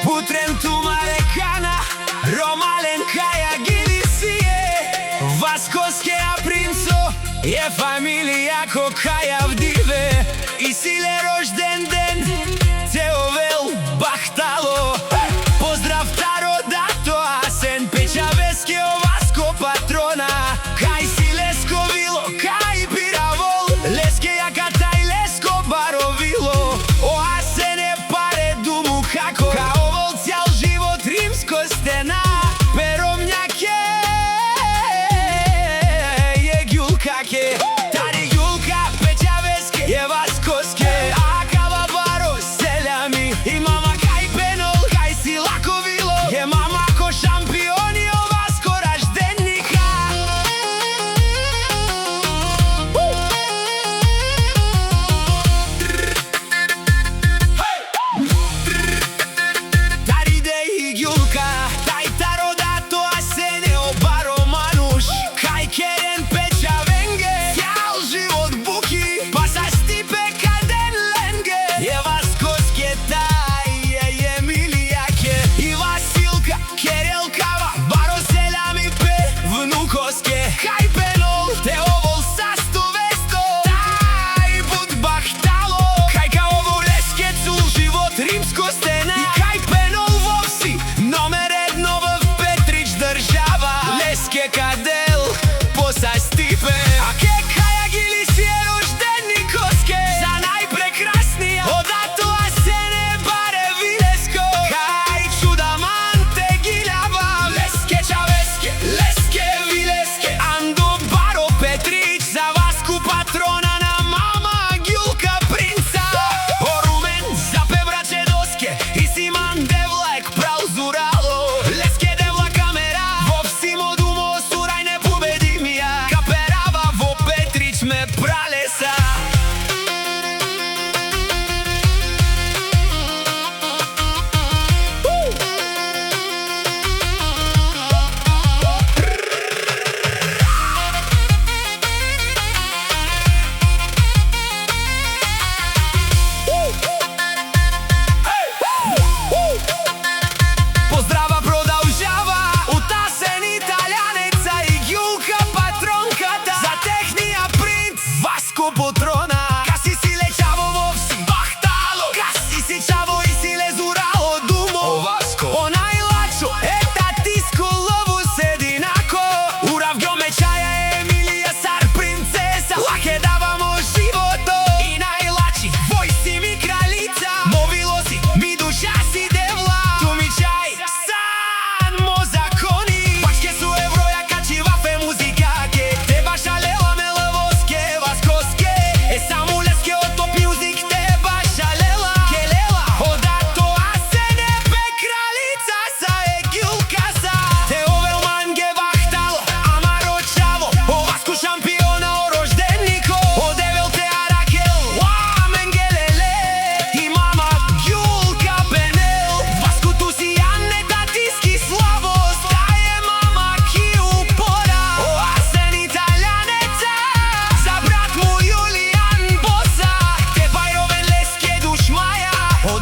Putrem tu malecana, Romalen caia gilisie, Vascoske a princo, je familia ko caia vdive, I sile rožden den, te ovel bahtalo. Pozdrav taro dato, a sen pečaveske o Vasco patrona, kaj si lesko vilo, kaj piravol, leske jaka taj lesko barovilo, o a se ne pare dumu kako, kao vol cijel život rimsko stena, perovnjake je Gjulkake, tari Gjulka pečaveske je Vaskoske, a kava baro seljami I mama kaj penol, kaj si lako vilo, je mama ko šampioni o Vasko raždenika. Tari dej Gjulka, taj taro dato a se ne obaro manuš, kaj keren pečavenge, cijel život buki, pa sa stipe kaden lenge, je Vaskoske taj je Milijake, I Vasilka, Kerelkava, baro seljami pe vnukoske, kaj penol, te ovol sasto vesto, taj bud bahtalo, kaj ka ovo leske cu život rimsko stena, I kaj penol vovsi, номер едно в Петрич država, leske kadel, posa stipe, a ke kaja gilisije roždenikoske, za najprekrasnija, odato a se ne bare vilesko, kaj čudamante giljava, leske čaveske, leske vileske, ando baro Petrić, za Vasku patrona na mama Gjulka princa, orumen za pebrače doske, I siman devlek prav zuralo, leske devla kamera, vopsi modumo suraj ne pobedim ja, kaperava vo Petrić me pralesa. Поздрава продължава от асен италянеца I Gjulka патронката, за техния принц Васко Потрона, каси си лечаво вовси бахтало, каси си чаво I си лезурало думо, о Васко, о най-лачо ета тиско лово сединако, урав громечая Емилия сар принцеса, лаке давамо живото I най-лачи войси ми кралица, мовило si mi duša si devla, tu mi čaj san mo zakoni, pačke su evroja kači vafe muzikake, te baša lela melavoske Vaskoske, e samo leske o top music, te baša lela kelela, odato a se ne pe kraljica sa e Gjulkasa, te ovel mange bahtalo, amaro čavo, o Vasku šampiona o roždeniko, o devel te arakel, wa mengelele, I mama Gjulka penel, Vasku tu si Janne tatiski slavost, ta je mama ki upora, o asen italijaneca, za brat mu Julijan Bosa, te bajroven leske duš maja, o